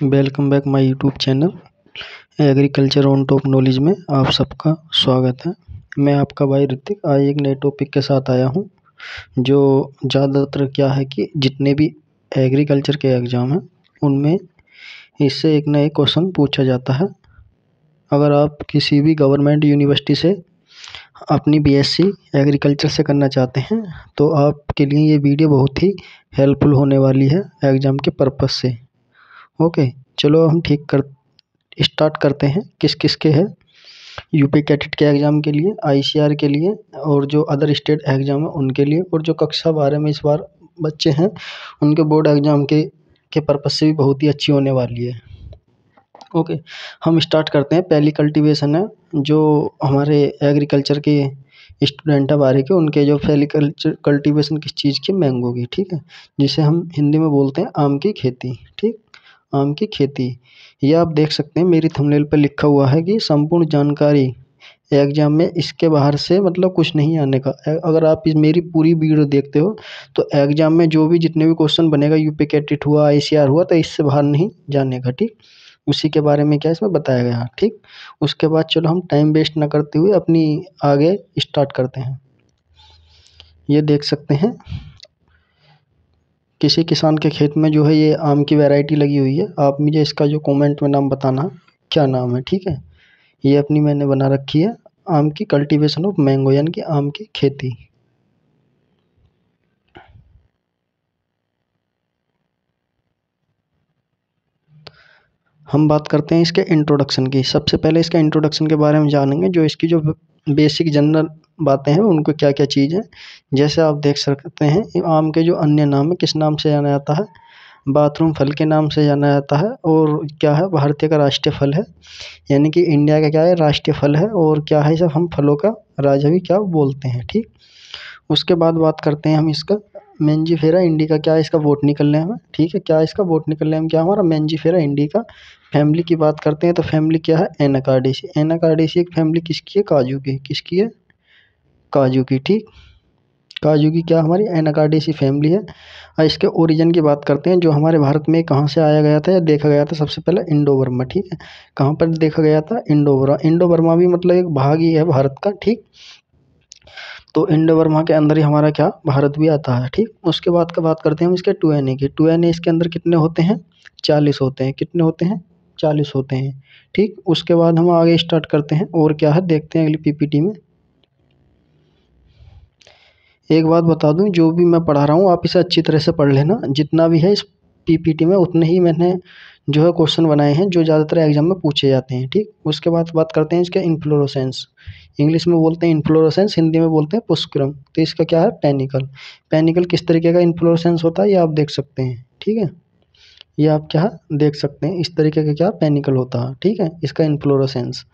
Welcome back my YouTube channel agriculture on top knowledge में आप सबका स्वागत है। मैं आपका भाई ऋतिक आज एक नए टॉपिक के साथ आया हूं, जो ज़्यादातर क्या है कि जितने भी एग्रीकल्चर के एग्ज़ाम हैं उनमें इससे एक ना एक क्वेश्चन पूछा जाता है। अगर आप किसी भी गवर्नमेंट यूनिवर्सिटी से अपनी बीएससी एग्रीकल्चर से करना चाहते हैं तो आपके लिए ये वीडियो बहुत ही हेल्पफुल होने वाली है एग्ज़ाम के पर्पज़ से। ओके, चलो हम स्टार्ट करते हैं। किस किस के हैं? यूपी कैटेट के एग्ज़ाम के लिए, आईसीआर के लिए और जो अदर स्टेट एग्ज़ाम है उनके लिए, और जो कक्षा 12 में इस बार बच्चे हैं उनके बोर्ड एग्ज़ाम के पर्पज़ से भी बहुत ही अच्छी होने वाली है। ओके, हम स्टार्ट करते हैं। पहली कल्टीवेशन है जो हमारे एग्रीकल्चर के स्टूडेंट है बारह के, उनके जो पहली कल्टीवेशन किस चीज़ की? मैंगो की, ठीक है, जिसे हम हिंदी में बोलते हैं आम की खेती। ठीक, आम की खेती। यह आप देख सकते हैं मेरी थंबनेल पर लिखा हुआ है कि संपूर्ण जानकारी एग्जाम में इसके बाहर से मतलब कुछ नहीं आने का। अगर आप मेरी पूरी वीडियो देखते हो तो एग्जाम में जो भी जितने भी क्वेश्चन बनेगा, यूपी कैटेट हुआ, आईसीआर हुआ, तो इससे बाहर नहीं जाने का। ठीक, उसी के बारे में क्या इसमें बताया गया। ठीक, उसके बाद चलो हम टाइम वेस्ट ना करते हुए अपनी आगे स्टार्ट करते हैं। ये देख सकते हैं किसी किसान के खेत में जो है ये आम की वैरायटी लगी हुई है। आप मुझे इसका जो कमेंट में नाम बताना क्या नाम है। ठीक है, ये अपनी मैंने बना रखी है आम की कल्टीवेशन ऑफ मैंगो, यानी कि आम की खेती। हम बात करते हैं इसके इंट्रोडक्शन की। सबसे पहले इसका इंट्रोडक्शन के बारे में जानेंगे, जो इसकी जो बेसिक जनरल बातें हैं उनको क्या क्या चीज़ है। जैसे आप देख सकते हैं आम के जो अन्य नाम है, किस नाम से जाना जाता है? बाथरूम फल के नाम से जाना जाता है। और क्या है? भारतीय का राष्ट्रीय फल है, यानी कि इंडिया का क्या है? राष्ट्रीय फल है। और क्या है? सब हम फलों का राजा भी क्या बोलते हैं। ठीक, उसके बाद बात करते हैं हम इसका मेंजीफेरा इंडिका। क्या है इसका बॉटनिकल नेम है? ठीक है, क्या है इसका बॉटनिकल नेम? क्या हमारा मेंजीफेरा इंडिका। फैमिली की बात करते हैं तो फैमिली क्या है? एनाकार्डेसी। एनाकार्डेसी एक फैमिली किसकी है? काजू की। किसकी है? काजू की। ठीक, काजू की क्या हमारी एनाकार्डेसी फैमिली है। और इसके ओरिजिन की बात करते हैं, जो हमारे भारत में कहाँ से आया गया था या देखा गया था? सबसे पहले इंडो बर्मा। ठीक है, कहाँ पर देखा गया था? Indo Burma. इंडो बर्मा भी मतलब एक भाग ही है भारत का। ठीक, तो इंडो बर्मा के अंदर ही हमारा क्या? भारत भी आता है। ठीक, उसके बाद का बात करते हैं हम इसके 2Na की। 2Na इसके अंदर कितने होते हैं? 40 होते हैं। कितने होते हैं? 40 होते हैं। ठीक, उसके बाद हम आगे स्टार्ट करते हैं और क्या है देखते हैं अगली पीपीटी में। एक बात बता दूं, जो भी मैं पढ़ा रहा हूँ आप इसे अच्छी तरह से पढ़ लेना। जितना भी है इस पीपीटी में उतने ही मैंने जो है क्वेश्चन बनाए हैं जो ज़्यादातर एग्जाम में पूछे जाते हैं। ठीक, उसके बाद बात करते हैं इसके इन्फ्लोरेसेंस। इंग्लिश में बोलते हैं इन्फ्लोरेसेंस, हिंदी में बोलते हैं पुष्पक्रम। तो इसका क्या है? पेनिकल। पेनिकल किस तरीके का इन्फ्लोरेसेंस होता है ये आप देख सकते हैं। ठीक है, ये आप क्या देख सकते हैं, इस तरीके का क्या पेनिकल होता है। ठीक है, इसका इन्फ्लोरेसेंस।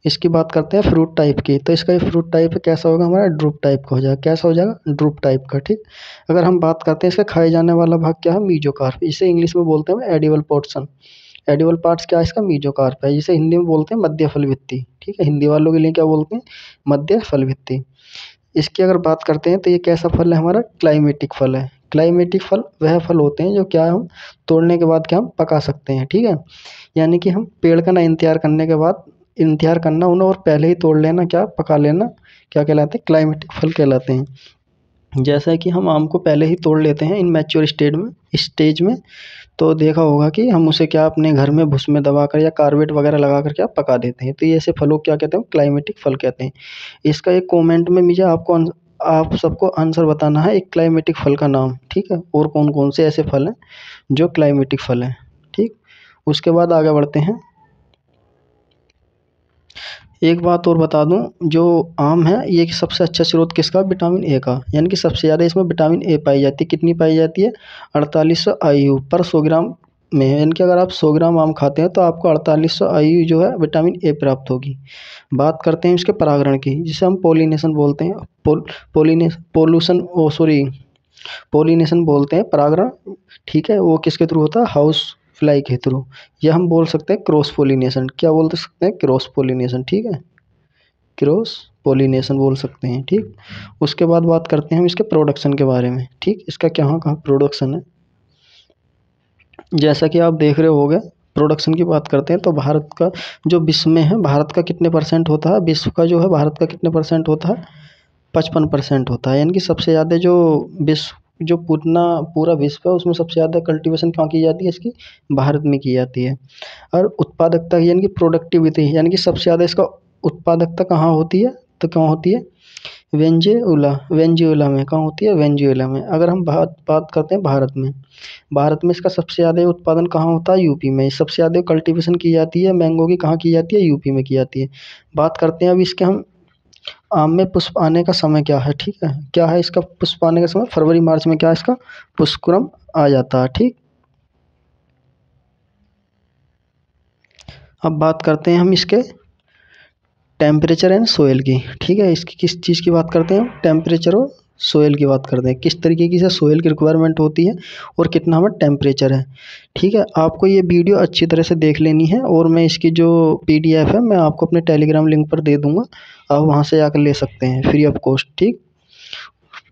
इसकी बात करते हैं फ्रूट टाइप की। तो इसका फ्रूट टाइप कैसा होगा हमारा? ड्रूप टाइप का हो जाएगा। कैसा हो जाएगा? ड्रूप टाइप का। ठीक, अगर हम बात करते हैं इसका खाए जाने वाला भाग क्या है? मीजोकार्प। इसे इंग्लिश में बोलते हैं एडिबल पोर्शन। एडिबल पार्ट्स क्या है इसका? मीजोकार्प है, जिसे हिंदी में बोलते हैं मध्य फल भित्ति। ठीक है, हिंदी वालों के लिए क्या बोलते हैं? मध्य फल भित्ति। इसकी अगर बात करते हैं तो ये कैसा फल है हमारा? क्लाइमेटिक फल है। क्लाइमेटिक फल वह फल होते हैं जो क्या हम तोड़ने के बाद क्या हम पका सकते हैं। ठीक है, यानी कि हम पेड़ का ना इंतजार करने के बाद इंतजार करना उन्हें और पहले ही तोड़ लेना, क्या पका लेना, क्या कहलाते हैं? क्लाइमेटिक फल कहलाते हैं। जैसा कि हम आम को पहले ही तोड़ लेते हैं इन मैच्योर स्टेज में, तो देखा होगा कि हम उसे क्या अपने घर में भुस में दबाकर या कार्बेट वगैरह लगाकर क्या पका देते हैं। तो ये ऐसे फलों को क्या कहते हैं? क्लाइमेटिक फल कहते हैं। इसका एक कमेंट में मुझे आप सबको आंसर बताना है एक क्लाइमेटिक फल का नाम। ठीक है, और कौन कौन से ऐसे फल हैं जो क्लाइमेटिक फल हैं। ठीक, उसके बाद आगे बढ़ते हैं। एक बात और बता दूं, जो आम है ये सबसे अच्छा स्रोत किसका? विटामिन ए का, यानी कि सबसे ज़्यादा इसमें विटामिन ए पाई जाती है। कितनी पाई जाती है? 4800 IU पर 100 ग्राम में, यानी कि अगर आप 100 ग्राम आम खाते हैं तो आपको 4800 IU जो है विटामिन ए प्राप्त होगी। बात करते हैं इसके परागण की, जिसे हम पोलिनेशन बोलते हैं। पोलिनेशन बोलते हैं परागण। ठीक है, वो किसके थ्रू होता है? हाउस फ्लाई के थ्रू। या हम बोल सकते हैं क्रॉस पोलिनेशन। क्या बोल सकते हैं? Cross pollination. ठीक है, क्रॉस पोलिनेशन बोल सकते हैं। ठीक, उसके बाद बात करते हैं हम इसके प्रोडक्शन के बारे में। ठीक, इसका क्या कहाँ प्रोडक्शन है? जैसा कि आप देख रहे होगे प्रोडक्शन की बात करते हैं तो भारत का जो विश्व में है, भारत का कितने परसेंट होता है, विश्व का जो है भारत का कितने परसेंट होता है, 55% होता है। यानी कि सबसे ज़्यादा जो विश्व जो पूरा विश्व है उसमें सबसे ज़्यादा कल्टीवेशन कहाँ की जाती है, इसकी भारत में की जाती है। और उत्पादकता यानी कि प्रोडक्टिविटी यानी कि सबसे ज़्यादा इसका उत्पादकता कहाँ होती है, तो कहाँ होती है, वेंजुएला में। कहाँ होती है, वेंजुएला में। अगर हम बात करते हैं भारत में इसका सबसे ज़्यादा उत्पादन कहाँ होता है, यूपी में। सबसे ज़्यादा कल्टीवेशन की जाती है मैंगो की, कहाँ की जाती है, यूपी में की जाती है। बात करते हैं अब इसके हम आम में पुष्प आने का समय क्या है, ठीक है, क्या है इसका पुष्प आने का समय, फरवरी मार्च में क्या है इसका पुष्पक्रम आ जाता है, ठीक। अब बात करते हैं हम इसके टेम्परेचर एंड सोयल की, ठीक है। इसकी किस चीज़ की बात करते हैं, टेम्परेचर और सोयल की बात करते हैं, किस तरीके की से सोयल की रिक्वायरमेंट होती है और कितना हमारा टेम्परेचर है, ठीक है। आपको ये वीडियो अच्छी तरह से देख लेनी है और मैं इसकी जो PDF है मैं आपको अपने टेलीग्राम लिंक पर दे दूंगा, आप वहाँ से आकर ले सकते हैं फ्री ऑफ कॉस्ट, ठीक।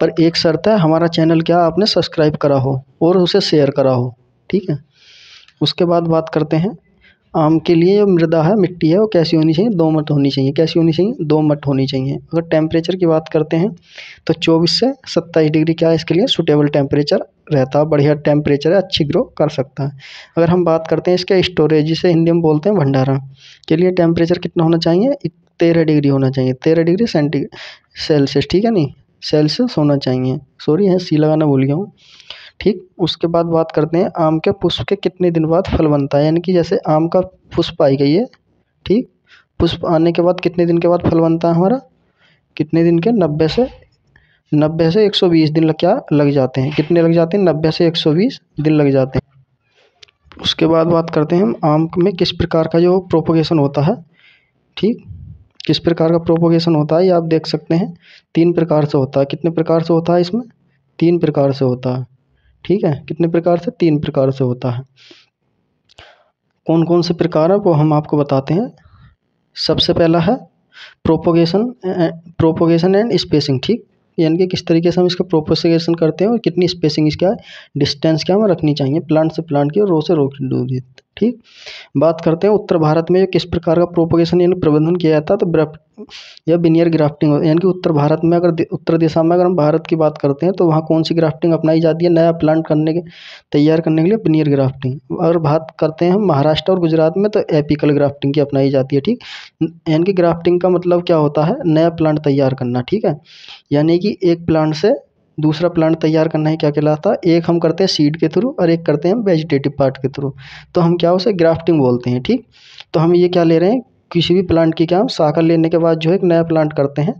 पर एक शर्त है, हमारा चैनल क्या आपने सब्सक्राइब करा हो और उसे शेयर करा हो, ठीक है। उसके बाद बात करते हैं आम के लिए जो मृदा है, मिट्टी है, वो कैसी होनी चाहिए, दोमट होनी चाहिए। कैसी होनी चाहिए, दोमट होनी चाहिए। अगर टेम्परेचर की बात करते हैं तो 24 से 27 डिग्री क्या है इसके लिए सूटेबल टेम्परेचर रहता है, बढ़िया टेम्परेचर है, अच्छी ग्रो कर सकता है। अगर हम बात करते हैं इसके स्टोरेज, जिसे हिंदी में बोलते हैं भंडारण के लिए, टेम्परेचर कितना होना चाहिए, 13 डिग्री होना चाहिए, 13 डिग्री सेल्सियस, ठीक है, नहीं सेल्सियस होना चाहिए, सॉरी है सी लगाना भूल गया हूँ, ठीक। उसके बाद बात करते हैं आम के पुष्प के कितने दिन बाद फल बनता है। यानी कि जैसे आम का पुष्प आई गई है, ठीक, पुष्प आने के बाद कितने दिन के बाद फल बनता है हमारा, कितने दिन के, 90 से 120 दिन क्या लग जाते हैं, कितने लग जाते हैं, 90 से 120 दिन लग जाते हैं। उसके बाद बात करते हैं हम आम में किस प्रकार का जो प्रोपोगेशन होता है, ठीक, किस प्रकार का प्रोपोगेशन होता है, ये आप देख सकते हैं 3 प्रकार से होता है। कितने प्रकार से होता है इसमें, 3 प्रकार से होता है, ठीक है। कितने प्रकार से, 3 प्रकार से होता है। कौन कौन से प्रकार है वो हम आपको बताते हैं। सबसे पहला है प्रोपोगेशन एंड स्पेसिंग, ठीक, यानी कि किस तरीके से हम इसका प्रोपोगेशन करते हैं और कितनी स्पेसिंग इसका डिस्टेंस क्या हमें रखनी चाहिए प्लांट से प्लांट की और रो से रो की दूरी, ठीक। बात करते हैं उत्तर भारत में किस प्रकार का प्रोपोगेशन यानी प्रबंधन किया जाता है, तो या बिनियर ग्राफ्टिंग, यानी कि उत्तर भारत में अगर उत्तर दिशा में अगर हम भारत की बात करते हैं तो वहाँ कौन सी ग्राफ्टिंग अपनाई जाती है, नया प्लांट तैयार करने के लिए बिनियर ग्राफ्टिंग। और बात करते हैं हम महाराष्ट्र और गुजरात में तो एपिकल ग्राफ्टिंग की अपनाई जाती है, ठीक। यानी कि ग्राफ्टिंग का मतलब क्या होता है, नया प्लांट तैयार करना, ठीक है। यानी कि एक प्लांट से दूसरा प्लांट तैयार करना ही क्या कहलाता है, एक हम करते हैं सीड के थ्रू और एक करते हैं हम वेजिटेटिव पार्ट के थ्रू, तो हम क्या उसे ग्राफ्टिंग बोलते हैं, ठीक। तो हम ये क्या ले रहे हैं, किसी भी प्लांट की क्या हम शाखा लेने के बाद जो है एक नया प्लांट करते हैं,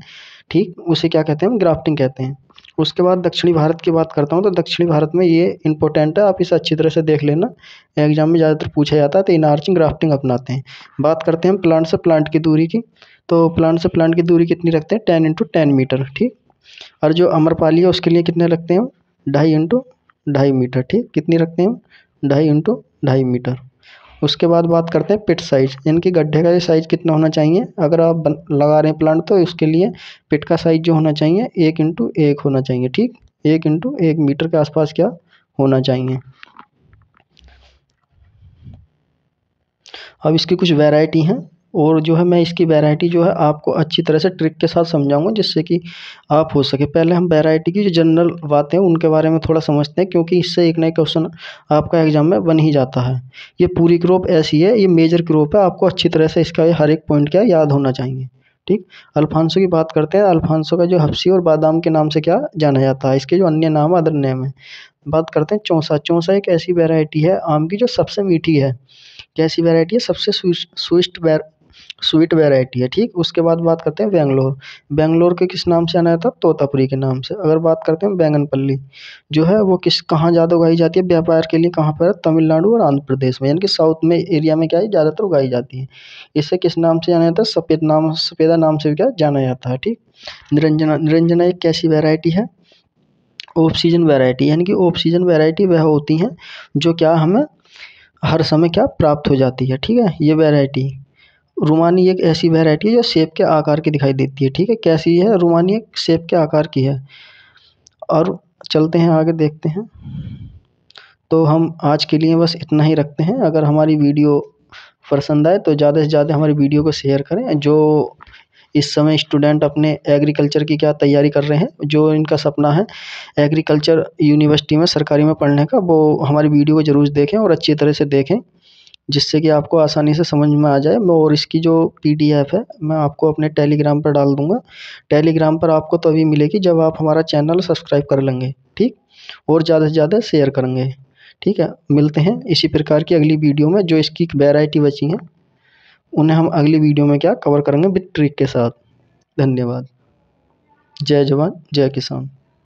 ठीक, उसे क्या कहते हैं, हम ग्राफ्टिंग कहते हैं। उसके बाद दक्षिणी भारत की बात करता हूँ तो दक्षिणी भारत में ये इंपॉर्टेंट है, आप इसे अच्छी तरह से देख लेना, एग्जाम में ज़्यादातर पूछा जाता है, तो इनआर्चिंग ग्राफ्टिंग अपनाते हैं। बात करते हैं हम प्लांट से प्लांट की दूरी की, तो प्लांट से प्लांट की दूरी कितनी रखते हैं, 10 × 10 मीटर, ठीक। और जो अम्रपाली है उसके लिए कितने रखते हैं हम, 2.5 × 2.5 मीटर, ठीक, कितनी रखते हैं हम, 2.5 × 2.5 मीटर। उसके बाद बात करते हैं पिट साइज, यानी कि गड्ढे का ये साइज कितना होना चाहिए, अगर आप लगा रहे हैं प्लांट तो उसके लिए पिट का साइज जो होना चाहिए 1 × 1 होना चाहिए, ठीक, 1 × 1 मीटर के आसपास क्या होना चाहिए। अब इसकी कुछ वैरायटी हैं और जो है मैं इसकी वैरायटी जो है आपको अच्छी तरह से ट्रिक के साथ समझाऊंगा जिससे कि आप हो सके। पहले हम वैरायटी की जो जनरल बातें हैं उनके बारे में थोड़ा समझते हैं, क्योंकि इससे एक ना एक क्वेश्चन आपका एग्जाम में बन ही जाता है। ये पूरी क्रॉप ऐसी है, ये मेजर क्रॉप है, आपको अच्छी तरह से इसका हर एक पॉइंट क्या याद होना चाहिए, ठीक। अल्फांसो की बात करते हैं, अल्फांसो का जो हफ्सी और बादाम के नाम से क्या जाना जाता है, इसके जो अन्य नाम अदर नेम है। बात करते हैं चौसा, चौसा एक ऐसी वैरायटी है आम की जो सबसे मीठी है, कैसी वैरायटी है, सबसे स्वीट वैरायटी है, ठीक। उसके बाद बात करते हैं बेंगलोर, बेंगलोर के किस नाम से आना था, तोतापुरी के नाम से। अगर बात करते हैं बैंगनपल्ली जो है वो कहाँ ज़्यादा उगाई जाती है व्यापार के लिए, कहाँ पर, तमिलनाडु और आंध्र प्रदेश में, यानी कि साउथ में एरिया में क्या है ज़्यादातर उगाई जाती है। इसे किस नाम से जाना जाता है, सफ़ेदा नाम से भी क्या जाना जाता है, ठीक। निरंजना एक कैसी वैरायटी है, ऑफ सीजन वैरायटी, यानी कि ऑफ सीजन वैरायटी वह होती हैं जो क्या हमें हर समय क्या प्राप्त हो जाती है, ठीक है, ये वैरायटी। रुमानी एक ऐसी वैरायटी है जो सेब के आकार की दिखाई देती है, ठीक है, कैसी है, रुमानी एक सेब के आकार की है। और चलते हैं आगे देखते हैं। तो हम आज के लिए बस इतना ही रखते हैं। अगर हमारी वीडियो पसंद आए तो ज़्यादा से ज़्यादा हमारी वीडियो को शेयर करें। जो इस समय स्टूडेंट अपने एग्रीकल्चर की क्या तैयारी कर रहे हैं, जो इनका सपना है एग्रीकल्चर यूनिवर्सिटी में सरकारी में पढ़ने का, वो हमारी वीडियो को ज़रूर देखें और अच्छी तरह से देखें, जिससे कि आपको आसानी से समझ में आ जाए। और इसकी जो पीडीएफ है मैं आपको अपने टेलीग्राम पर डाल दूंगा। टेलीग्राम पर आपको तभी मिलेगी जब आप हमारा चैनल सब्सक्राइब कर लेंगे, ठीक, और ज़्यादा से ज़्यादा शेयर करेंगे। ठीक है, मिलते हैं इसी प्रकार की अगली वीडियो में। जो इसकी वैरायटी बची हैं उन्हें हम अगली वीडियो में क्या कवर करेंगे विद ट्रिक के साथ। धन्यवाद। जय जवान जय किसान।